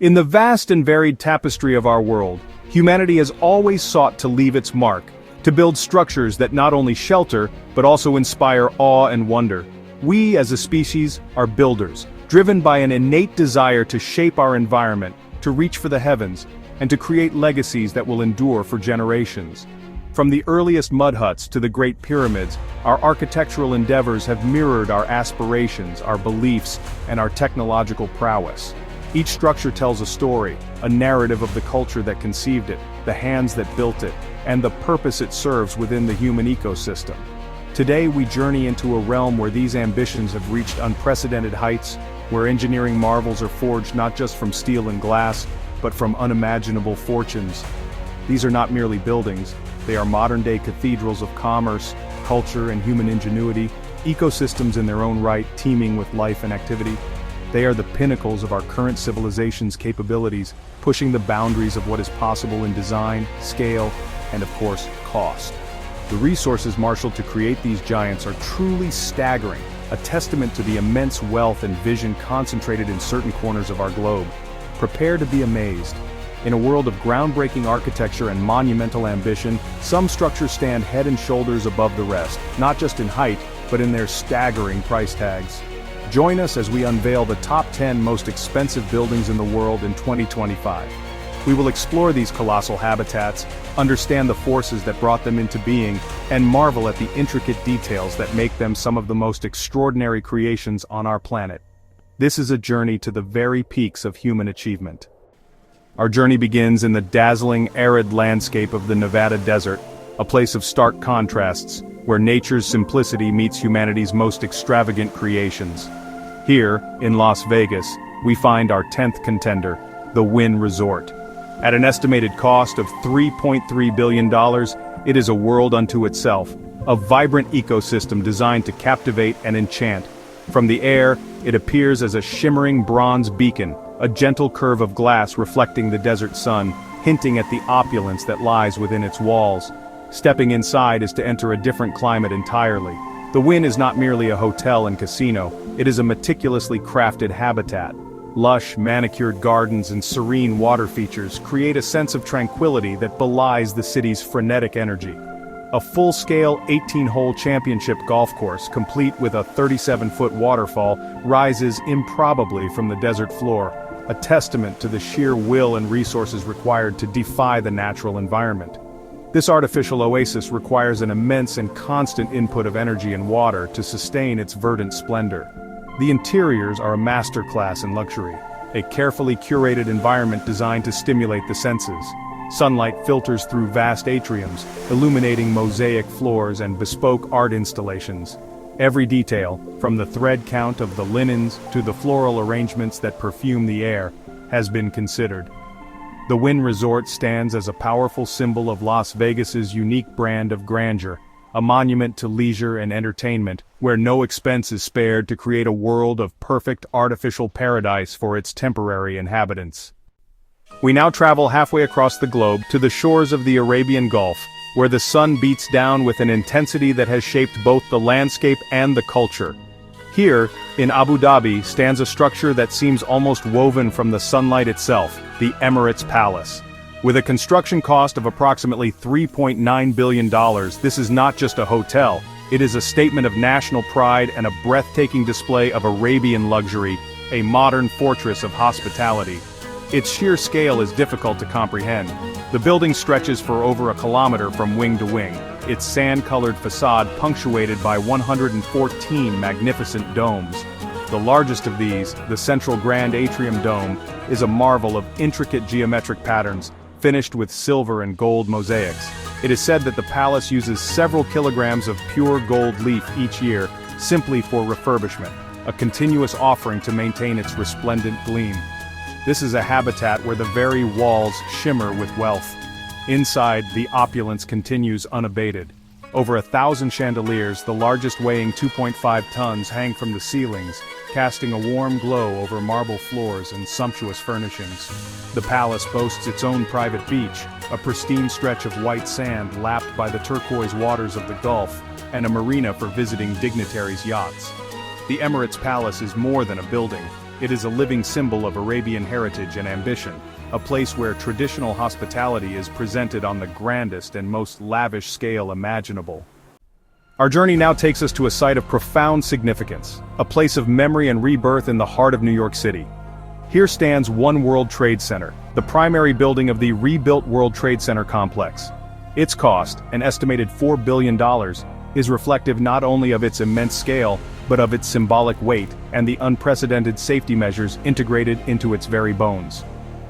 In the vast and varied tapestry of our world, humanity has always sought to leave its mark, to build structures that not only shelter, but also inspire awe and wonder. We, as a species, are builders, driven by an innate desire to shape our environment, to reach for the heavens, and to create legacies that will endure for generations. From the earliest mud huts to the Great Pyramids, our architectural endeavors have mirrored our aspirations, our beliefs, and our technological prowess. Each structure tells a story, a narrative of the culture that conceived it, the hands that built it, and the purpose it serves within the human ecosystem. Today we journey into a realm where these ambitions have reached unprecedented heights, where engineering marvels are forged not just from steel and glass, but from unimaginable fortunes. These are not merely buildings, they are modern-day cathedrals of commerce, culture, and human ingenuity, ecosystems in their own right teeming with life and activity. They are the pinnacles of our current civilization's capabilities, pushing the boundaries of what is possible in design, scale, and of course, cost. The resources marshaled to create these giants are truly staggering, a testament to the immense wealth and vision concentrated in certain corners of our globe. Prepare to be amazed. In a world of groundbreaking architecture and monumental ambition, some structures stand head and shoulders above the rest, not just in height, but in their staggering price tags. Join us as we unveil the top 10 most expensive buildings in the world in 2025. We will explore these colossal habitats, understand the forces that brought them into being, and marvel at the intricate details that make them some of the most extraordinary creations on our planet. This is a journey to the very peaks of human achievement. Our journey begins in the dazzling, arid landscape of the Nevada desert, a place of stark contrasts, where nature's simplicity meets humanity's most extravagant creations. Here, in Las Vegas, we find our 10th contender, the Wynn Resort. At an estimated cost of $3.3 billion, it is a world unto itself, a vibrant ecosystem designed to captivate and enchant. From the air, it appears as a shimmering bronze beacon, a gentle curve of glass reflecting the desert sun, hinting at the opulence that lies within its walls. Stepping inside is to enter a different climate entirely. The Wynn is not merely a hotel and casino, it is a meticulously crafted habitat. Lush, manicured gardens and serene water features create a sense of tranquility that belies the city's frenetic energy. A full-scale 18-hole championship golf course, complete with a 37-foot waterfall, rises improbably from the desert floor, a testament to the sheer will and resources required to defy the natural environment. This artificial oasis requires an immense and constant input of energy and water to sustain its verdant splendor. The interiors are a masterclass in luxury, a carefully curated environment designed to stimulate the senses. Sunlight filters through vast atriums, illuminating mosaic floors and bespoke art installations. Every detail, from the thread count of the linens to the floral arrangements that perfume the air, has been considered. The Wynn Resort stands as a powerful symbol of Las Vegas's unique brand of grandeur, a monument to leisure and entertainment, where no expense is spared to create a world of perfect artificial paradise for its temporary inhabitants. We now travel halfway across the globe to the shores of the Arabian Gulf, where the sun beats down with an intensity that has shaped both the landscape and the culture. Here, in Abu Dhabi, stands a structure that seems almost woven from the sunlight itself, the Emirates Palace. With a construction cost of approximately $3.9 billion, this is not just a hotel, it is a statement of national pride and a breathtaking display of Arabian luxury, a modern fortress of hospitality. Its sheer scale is difficult to comprehend. The building stretches for over a kilometer from wing to wing, its sand-colored facade punctuated by 114 magnificent domes. The largest of these, the central Grand Atrium Dome, is a marvel of intricate geometric patterns, finished with silver and gold mosaics. It is said that the palace uses several kilograms of pure gold leaf each year, simply for refurbishment, a continuous offering to maintain its resplendent gleam. This is a habitat where the very walls shimmer with wealth. Inside, the opulence continues unabated. Over 1,000 chandeliers, the largest weighing 2.5 tons, hang from the ceilings, casting a warm glow over marble floors and sumptuous furnishings. The palace boasts its own private beach, a pristine stretch of white sand lapped by the turquoise waters of the Gulf, and a marina for visiting dignitaries' yachts. The Emirates Palace is more than a building. It is a living symbol of Arabian heritage and ambition, a place where traditional hospitality is presented on the grandest and most lavish scale imaginable. Our journey now takes us to a site of profound significance, a place of memory and rebirth in the heart of New York City. Here stands One World Trade Center, the primary building of the rebuilt World Trade Center complex. Its cost, an estimated $4 billion, is reflective not only of its immense scale, but of its symbolic weight and the unprecedented safety measures integrated into its very bones.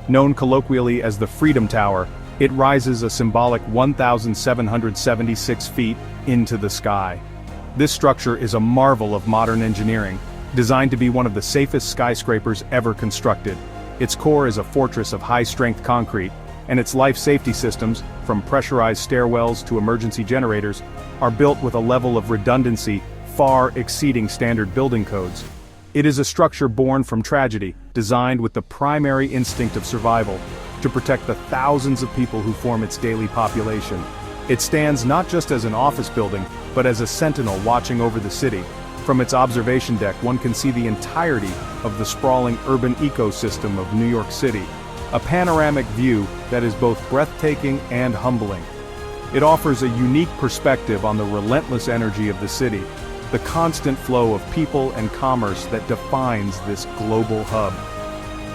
Known colloquially as the Freedom Tower, it rises a symbolic 1,776 feet into the sky. This structure is a marvel of modern engineering, designed to be one of the safest skyscrapers ever constructed. Its core is a fortress of high-strength concrete, and its life safety systems, from pressurized stairwells to emergency generators, are built with a level of redundancy far exceeding standard building codes. It is a structure born from tragedy, designed with the primary instinct of survival, to protect the thousands of people who form its daily population. It stands not just as an office building, but as a sentinel watching over the city. From its observation deck, one can see the entirety of the sprawling urban ecosystem of New York City, a panoramic view that is both breathtaking and humbling. It offers a unique perspective on the relentless energy of the city, the constant flow of people and commerce that defines this global hub.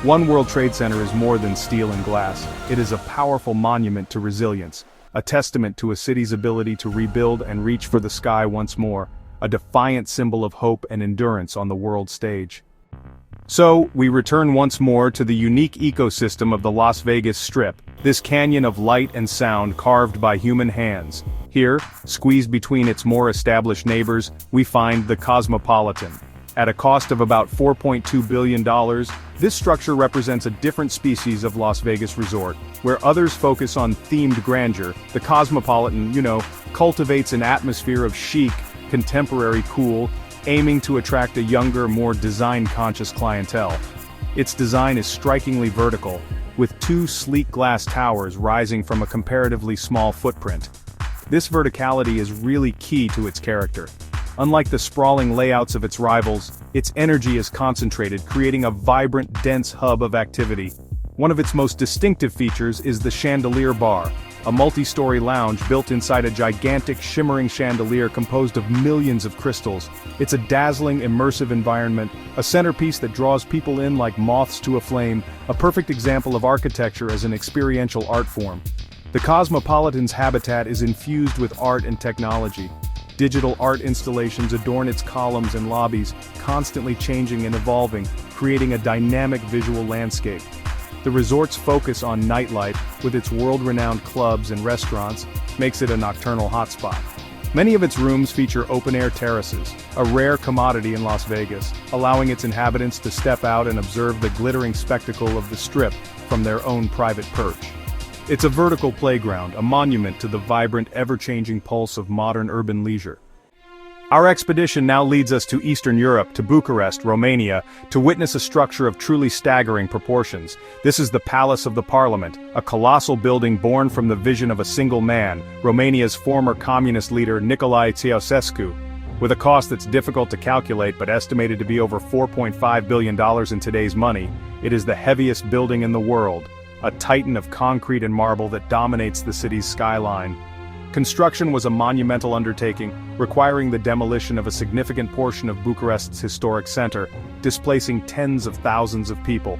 One World Trade Center is more than steel and glass. It is a powerful monument to resilience, a testament to a city's ability to rebuild and reach for the sky once more, a defiant symbol of hope and endurance on the world stage. So, we return once more to the unique ecosystem of the Las Vegas Strip, this canyon of light and sound carved by human hands. Here, squeezed between its more established neighbors, we find the Cosmopolitan. At a cost of about $4.2 billion, this structure represents a different species of Las Vegas resort. Where others focus on themed grandeur, the Cosmopolitan, cultivates an atmosphere of chic, contemporary cool, aiming to attract a younger, more design-conscious clientele. Its design is strikingly vertical, with two sleek glass towers rising from a comparatively small footprint. This verticality is really key to its character. Unlike the sprawling layouts of its rivals, its energy is concentrated, creating a vibrant, dense hub of activity. One of its most distinctive features is the Chandelier Bar, a multi-story lounge built inside a gigantic shimmering chandelier composed of millions of crystals. It's a dazzling, immersive environment, a centerpiece that draws people in like moths to a flame, a perfect example of architecture as an experiential art form. The Cosmopolitan's habitat is infused with art and technology. Digital art installations adorn its columns and lobbies, constantly changing and evolving, creating a dynamic visual landscape. The resort's focus on nightlife, with its world-renowned clubs and restaurants, makes it a nocturnal hotspot. Many of its rooms feature open-air terraces, a rare commodity in Las Vegas, allowing its inhabitants to step out and observe the glittering spectacle of the Strip from their own private perch. It's a vertical playground, a monument to the vibrant, ever-changing pulse of modern urban leisure. Our expedition now leads us to Eastern Europe, to Bucharest, Romania, to witness a structure of truly staggering proportions. This is the Palace of the Parliament, a colossal building born from the vision of a single man, Romania's former communist leader Nicolae Ceausescu. With a cost that's difficult to calculate but estimated to be over $4.5 billion in today's money, it is the heaviest building in the world, a titan of concrete and marble that dominates the city's skyline. Construction was a monumental undertaking, requiring the demolition of a significant portion of Bucharest's historic center, displacing tens of thousands of people.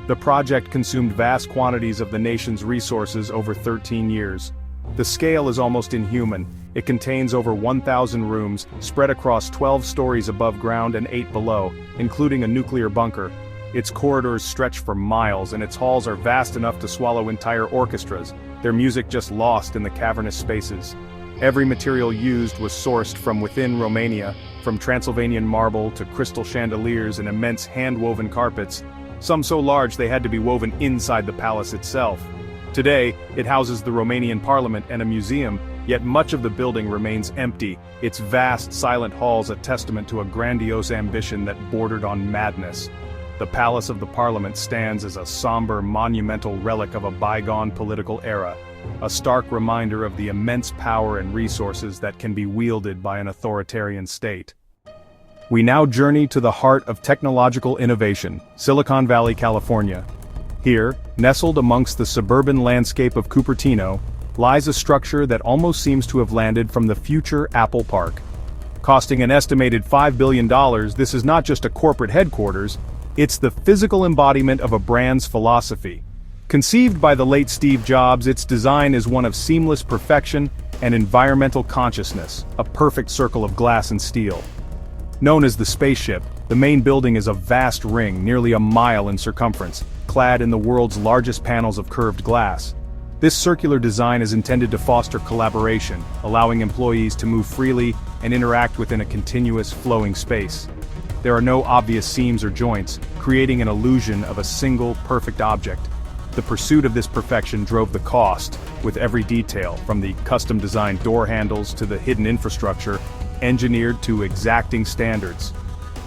The project consumed vast quantities of the nation's resources over 13 years. The scale is almost inhuman. It contains over 1,000 rooms, spread across 12 stories above ground and 8 below, including a nuclear bunker. Its corridors stretch for miles, and its halls are vast enough to swallow entire orchestras, their music just lost in the cavernous spaces. Every material used was sourced from within Romania, from Transylvanian marble to crystal chandeliers and immense hand-woven carpets, some so large they had to be woven inside the palace itself. Today, it houses the Romanian parliament and a museum, yet much of the building remains empty, its vast, silent halls a testament to a grandiose ambition that bordered on madness. The Palace of the Parliament stands as a somber, monumental relic of a bygone political era, a stark reminder of the immense power and resources that can be wielded by an authoritarian state. We now journey to the heart of technological innovation, Silicon Valley, California. Here, nestled amongst the suburban landscape of Cupertino, lies a structure that almost seems to have landed from the future Apple Park. Costing an estimated $5 billion, this is not just a corporate headquarters, it's the physical embodiment of a brand's philosophy. Conceived by the late Steve Jobs, its design is one of seamless perfection and environmental consciousness, a perfect circle of glass and steel. Known as the spaceship, the main building is a vast ring nearly a mile in circumference, clad in the world's largest panels of curved glass. This circular design is intended to foster collaboration, allowing employees to move freely and interact within a continuous, flowing space. There are no obvious seams or joints, creating an illusion of a single, perfect object. The pursuit of this perfection drove the cost, with every detail, from the custom-designed door handles to the hidden infrastructure, engineered to exacting standards.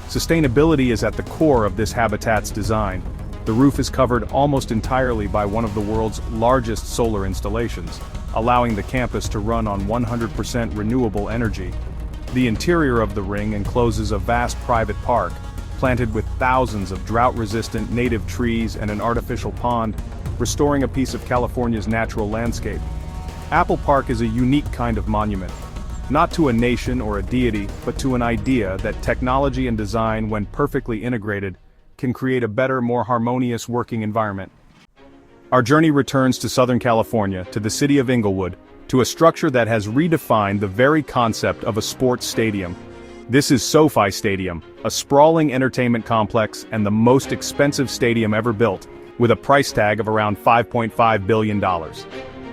Sustainability is at the core of this habitat's design. The roof is covered almost entirely by one of the world's largest solar installations, allowing the campus to run on 100% renewable energy. The interior of the ring encloses a vast private park, planted with thousands of drought-resistant native trees and an artificial pond, restoring a piece of California's natural landscape. Apple Park is a unique kind of monument. Not to a nation or a deity, but to an idea that technology and design, when perfectly integrated, can create a better, more harmonious working environment. Our journey returns to Southern California, to the city of Inglewood, to a structure that has redefined the very concept of a sports stadium. This is SoFi Stadium, a sprawling entertainment complex and the most expensive stadium ever built, with a price tag of around $5.5 billion.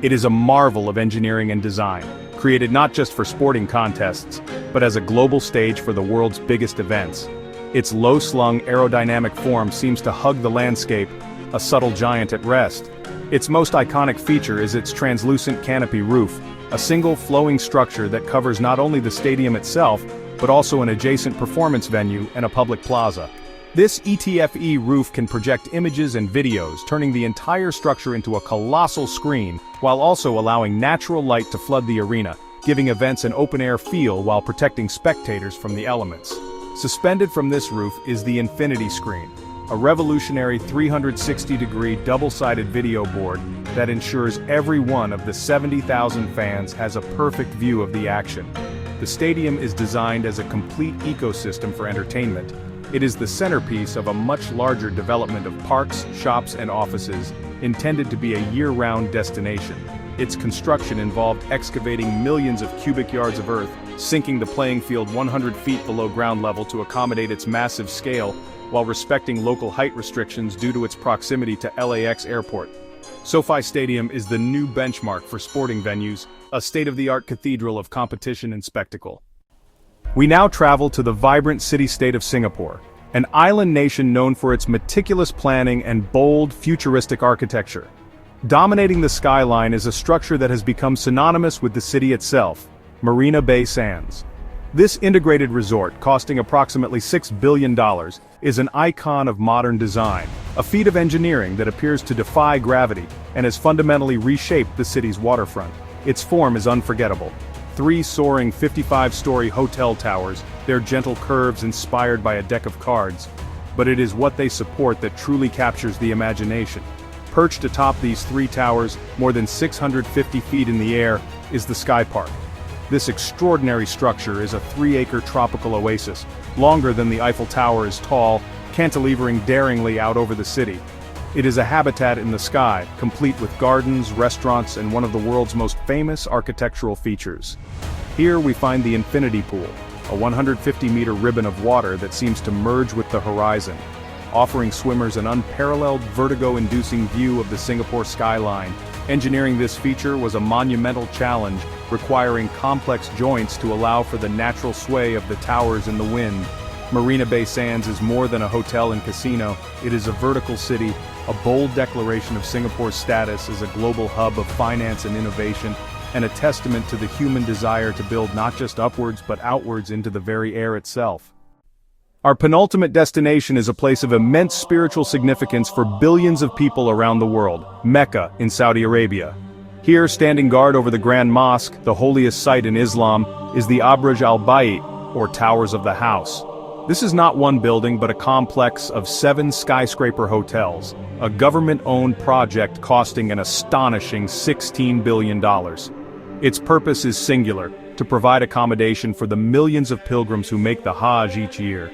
It is a marvel of engineering and design, created not just for sporting contests, but as a global stage for the world's biggest events. Its low-slung aerodynamic form seems to hug the landscape, a subtle giant at rest. Its most iconic feature is its translucent canopy roof, a single flowing structure that covers not only the stadium itself, but also an adjacent performance venue and a public plaza. This ETFE roof can project images and videos, turning the entire structure into a colossal screen, while also allowing natural light to flood the arena, giving events an open-air feel while protecting spectators from the elements. Suspended from this roof is the Infinity Screen, a revolutionary 360-degree double-sided video board that ensures every one of the 70,000 fans has a perfect view of the action. The stadium is designed as a complete ecosystem for entertainment. It is the centerpiece of a much larger development of parks, shops, and offices, intended to be a year-round destination. Its construction involved excavating millions of cubic yards of earth, sinking the playing field 100 feet below ground level to accommodate its massive scale, while respecting local height restrictions due to its proximity to LAX airport. SoFi Stadium is the new benchmark for sporting venues, a state-of-the-art cathedral of competition and spectacle. We now travel to the vibrant city-state of Singapore, an island nation known for its meticulous planning and bold, futuristic architecture. Dominating the skyline is a structure that has become synonymous with the city itself, Marina Bay Sands. This integrated resort, costing approximately $6 billion, is an icon of modern design, a feat of engineering that appears to defy gravity and has fundamentally reshaped the city's waterfront. Its form is unforgettable. 3 soaring 55-story hotel towers, their gentle curves inspired by a deck of cards. But it is what they support that truly captures the imagination. Perched atop these 3 towers, more than 650 feet in the air, is the Sky Park. This extraordinary structure is a 3-acre tropical oasis, longer than the Eiffel Tower is tall, cantilevering daringly out over the city. It is a habitat in the sky, complete with gardens, restaurants, and one of the world's most famous architectural features. Here we find the Infinity Pool, a 150-meter ribbon of water that seems to merge with the horizon, offering swimmers an unparalleled vertigo-inducing view of the Singapore skyline. Engineering this feature was a monumental challenge, requiring complex joints to allow for the natural sway of the towers in the wind. Marina Bay Sands is more than a hotel and casino. It is a vertical city, a bold declaration of Singapore's status as a global hub of finance and innovation, and a testament to the human desire to build not just upwards but outwards into the very air itself. Our penultimate destination is a place of immense spiritual significance for billions of people around the world, Mecca in Saudi Arabia. Here, standing guard over the Grand Mosque, the holiest site in Islam, is the Abraj al-Bayt, or Towers of the House. This is not one building but a complex of 7 skyscraper hotels, a government-owned project costing an astonishing $16 billion. Its purpose is singular, to provide accommodation for the millions of pilgrims who make the Hajj each year.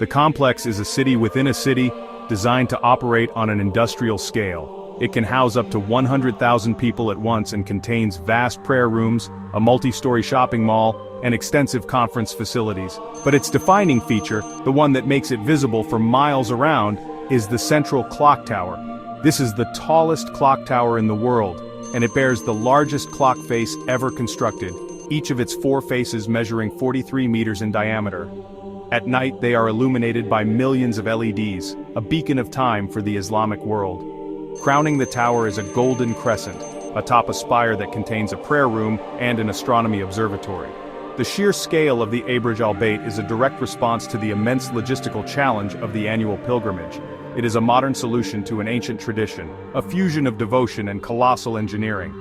The complex is a city within a city, designed to operate on an industrial scale. It can house up to 100,000 people at once and contains vast prayer rooms, a multi-story shopping mall, and extensive conference facilities. But its defining feature, the one that makes it visible for miles around, is the central clock tower. This is the tallest clock tower in the world, and it bears the largest clock face ever constructed, each of its 4 faces measuring 43 meters in diameter. At night they are illuminated by millions of LEDs, a beacon of time for the Islamic world. Crowning the tower is a golden crescent, atop a spire that contains a prayer room and an astronomy observatory. The sheer scale of the Abraj al-Bayt is a direct response to the immense logistical challenge of the annual pilgrimage. It is a modern solution to an ancient tradition, a fusion of devotion and colossal engineering.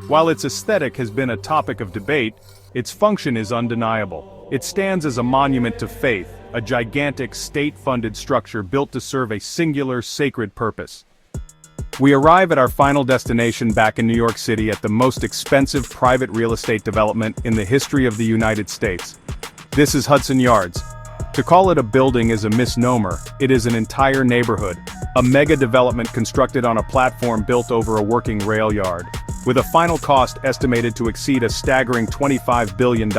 While its aesthetic has been a topic of debate, its function is undeniable. It stands as a monument to faith, a gigantic state-funded structure built to serve a singular sacred purpose. We arrive at our final destination back in New York City at the most expensive private real estate development in the history of the United States. This is Hudson Yards. To call it a building is a misnomer. It is an entire neighborhood, a mega development constructed on a platform built over a working rail yard. With a final cost estimated to exceed a staggering $25 billion,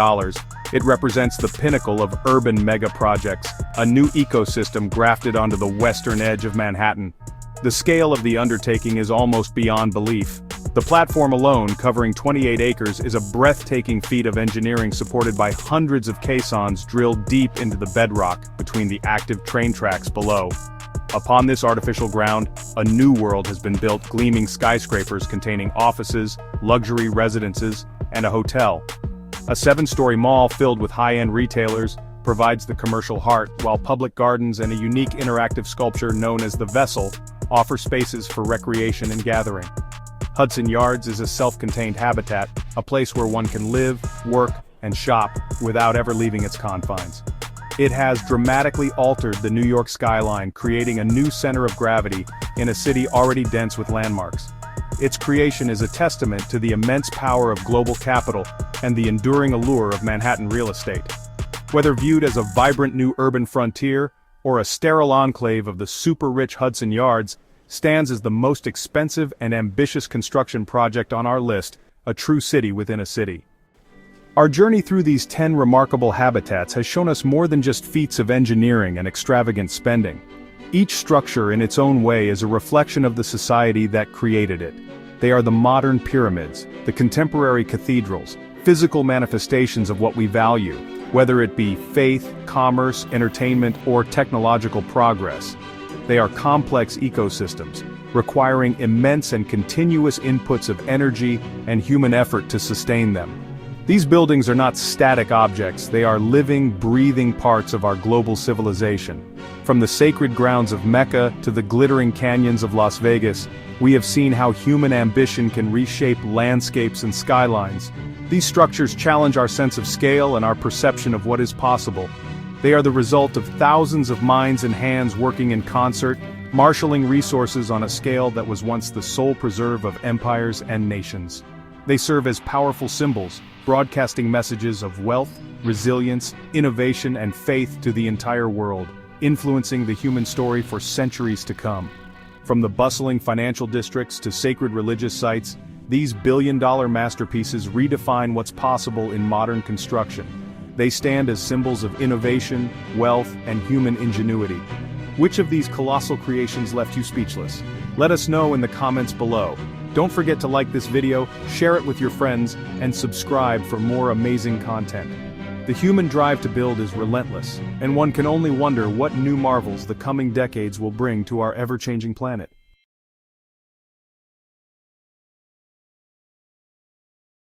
it represents the pinnacle of urban mega projects, a new ecosystem grafted onto the western edge of Manhattan. The scale of the undertaking is almost beyond belief. The platform alone, covering 28 acres, is a breathtaking feat of engineering supported by hundreds of caissons drilled deep into the bedrock between the active train tracks below. Upon this artificial ground, a new world has been built, gleaming skyscrapers containing offices, luxury residences, and a hotel. A 7-story mall filled with high-end retailers provides the commercial heart, while public gardens and a unique interactive sculpture known as the Vessel offer spaces for recreation and gathering. Hudson Yards is a self-contained habitat, a place where one can live, work, and shop without ever leaving its confines. It has dramatically altered the New York skyline, creating a new center of gravity in a city already dense with landmarks. Its creation is a testament to the immense power of global capital and the enduring allure of Manhattan real estate. Whether viewed as a vibrant new urban frontier or a sterile enclave of the super-rich Hudson Yards, stands as the most expensive and ambitious construction project on our list, a true city within a city. Our journey through these 10 remarkable habitats has shown us more than just feats of engineering and extravagant spending. Each structure in its own way is a reflection of the society that created it. They are the modern pyramids, the contemporary cathedrals, physical manifestations of what we value, whether it be faith, commerce, entertainment, or technological progress. They are complex ecosystems, requiring immense and continuous inputs of energy and human effort to sustain them. These buildings are not static objects, they are living, breathing parts of our global civilization. From the sacred grounds of Mecca to the glittering canyons of Las Vegas, we have seen how human ambition can reshape landscapes and skylines. These structures challenge our sense of scale and our perception of what is possible. They are the result of thousands of minds and hands working in concert, marshaling resources on a scale that was once the sole preserve of empires and nations. They serve as powerful symbols, broadcasting messages of wealth, resilience, innovation, and faith to the entire world, influencing the human story for centuries to come. From the bustling financial districts to sacred religious sites, these billion-dollar masterpieces redefine what's possible in modern construction. They stand as symbols of innovation, wealth, and human ingenuity. Which of these colossal creations left you speechless? Let us know in the comments below. Don't forget to like this video, share it with your friends, and subscribe for more amazing content. The human drive to build is relentless, and one can only wonder what new marvels the coming decades will bring to our ever-changing planet.